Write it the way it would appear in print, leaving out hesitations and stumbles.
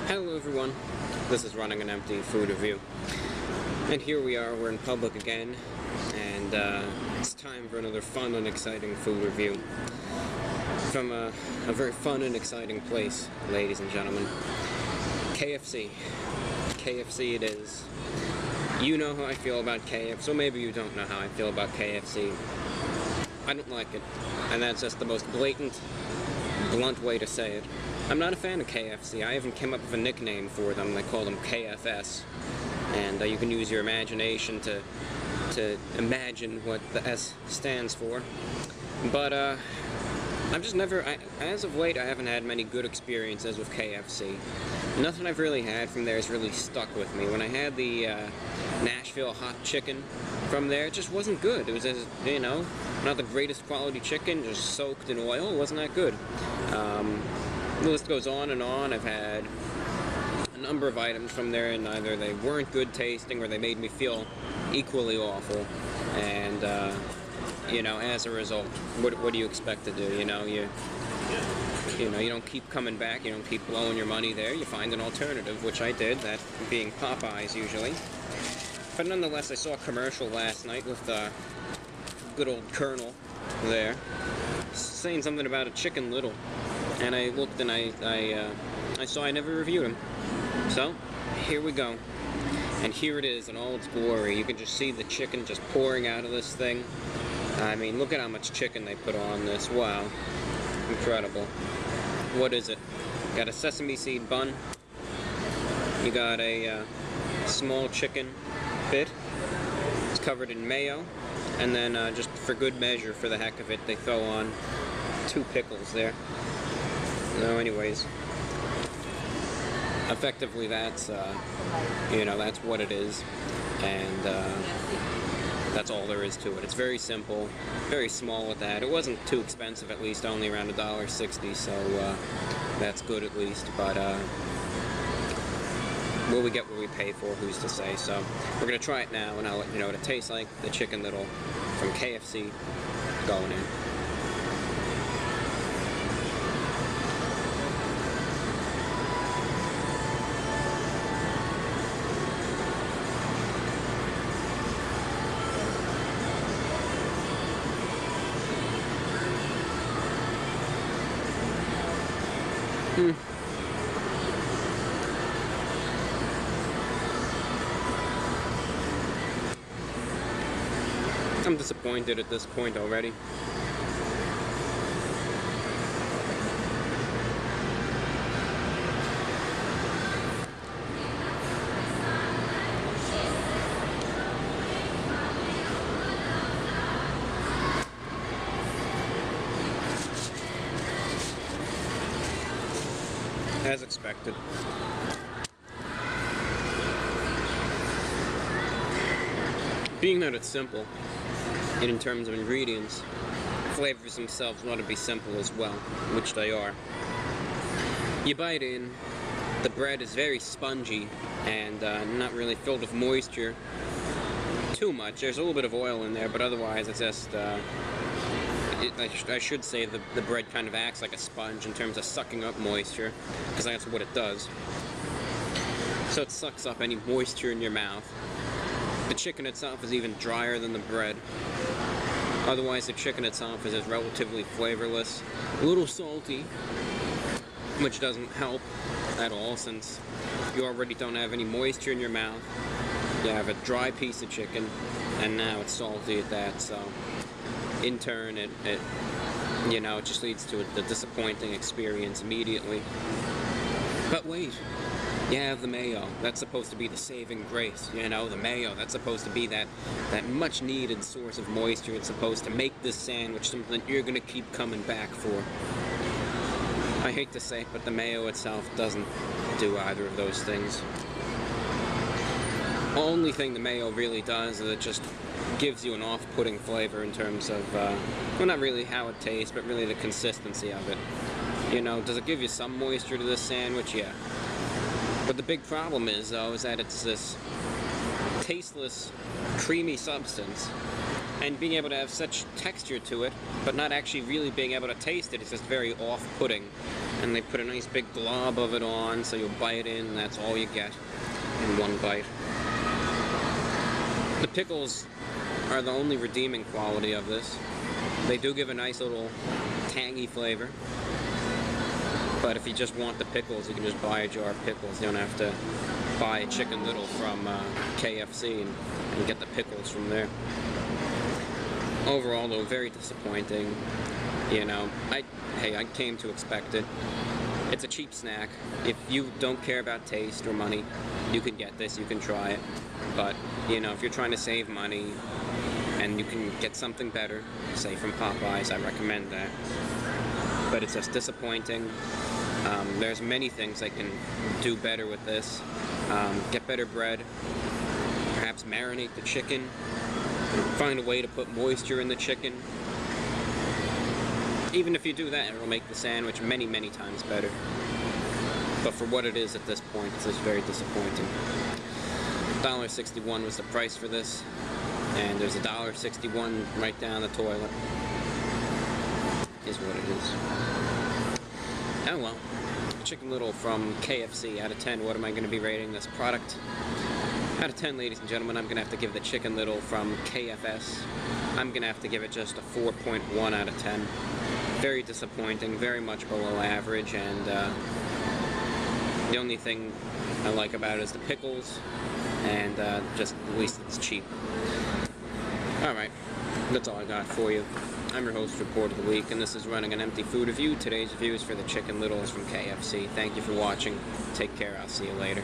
Hello everyone, this is Running an Empty Food Review, and here we are, we're in public again, and it's time for another fun and exciting food review from a very fun and exciting place, ladies and gentlemen. KFC. KFC it is. You know how I feel about KFC, so maybe you don't know how I feel about KFC. I don't like it, and that's just the most blatant, blunt way to say it. I'm not a fan of KFC. I even came up with a nickname for them. They call them KFS, and you can use your imagination to imagine what the S stands for. But I've just never, as of late, I haven't had many good experiences with KFC. Nothing I've really had from there has really stuck with me. When I had the Nashville hot chicken from there, it just wasn't good. It was, you know, not the greatest quality chicken, just soaked in oil. It wasn't that good. The list goes on and on. I've had a number of items from there, and either they weren't good tasting or they made me feel equally awful. And you know, as a result, what do you expect to do? You know, you don't keep coming back. You don't keep blowing your money there. You find an alternative, which I did. That being Popeyes usually. But nonetheless, I saw a commercial last night with the good old Colonel there saying something about a Chicken Little. And I looked and I saw I never reviewed them. So, here we go. And here it is in all its glory. You can just see the chicken just pouring out of this thing. I mean, look at how much chicken they put on this. Wow. Incredible. What is it? Got a sesame-seed bun. You got a small chicken bit. It's covered in mayo. And then, just for good measure, for the heck of it, they throw on 2 pickles there. No, anyways, effectively that's, you know, that's what it is, and that's all there is to it. It's very simple, very small at that. It wasn't too expensive, at least, only around $1.60, so that's good at least, but will we get what we pay for? Who's to say? So we're going to try it now, and I'll let you know what it tastes like. The Chicken Little from KFC going in. I'm disappointed at this point already. As expected. Being that it's simple, and in terms of ingredients, flavors themselves want to be simple as well, which they are. You bite in, the bread is very spongy and not really filled with moisture too much. There's a little bit of oil in there, but otherwise it's just, I should say the bread kind of acts like a sponge in terms of sucking up moisture, because that's what it does. So it sucks up any moisture in your mouth. The chicken itself is even drier than the bread. Otherwise, the chicken itself is just relatively flavorless, a little salty, which doesn't help at all since you already don't have any moisture in your mouth. You have a dry piece of chicken, and now it's salty at that, so in turn, it you know, it just leads to a disappointing experience immediately. But wait. You have the mayo. That's supposed to be the saving grace. You know, the mayo. That's supposed to be that much-needed source of moisture. It's supposed to make this sandwich something you're going to keep coming back for. I hate to say it, but the mayo itself doesn't do either of those things. The only thing the mayo really does is it just gives you an off-putting flavor in terms of, well, not really how it tastes, but really the consistency of it. You know, does it give you some moisture to this sandwich? Yeah. But the big problem is, though, is that it's this tasteless, creamy substance, and being able to have such texture to it, but not actually really being able to taste it, is just very off-putting. and they put a nice big glob of it on, so you'll bite in, and that's all you get in one bite. The pickles are the only redeeming quality of this. They do give a nice little tangy flavor, but if you just want the pickles, you can just buy a jar of pickles. You don't have to buy a Chicken Little from KFC and get the pickles from there. Overall, though, very disappointing. You know, I came to expect it. It's a cheap snack. If you don't care about taste or money, you can get this, you can try it. But, you know, if you're trying to save money and you can get something better, say from Popeyes, I recommend that. But it's just disappointing. There's many things I can do better with this. Get better bread, perhaps marinate the chicken, find a way to put moisture in the chicken. Even if you do that, it'll make the sandwich many, many times better. But for what it is at this point, it's just very disappointing. $1.61 was the price for this, and there's $1.61 right down the toilet. Is what it is. Oh well. Chicken Little from KFC, out of 10, what am I going to be rating this product? Out of 10, ladies and gentlemen, I'm going to have to give the Chicken Little from KFS, I'm going to have to give it just a 4.1 out of 10. Very disappointing, very much below average, and the only thing I like about it is the pickles, and just at least it's cheap. Alright, that's all I got for you. I'm your host for Report of the Week, and this is Running an Empty Food Review. Today's review is for the Chicken Littles from KFC. Thank you for watching. Take care. I'll see you later.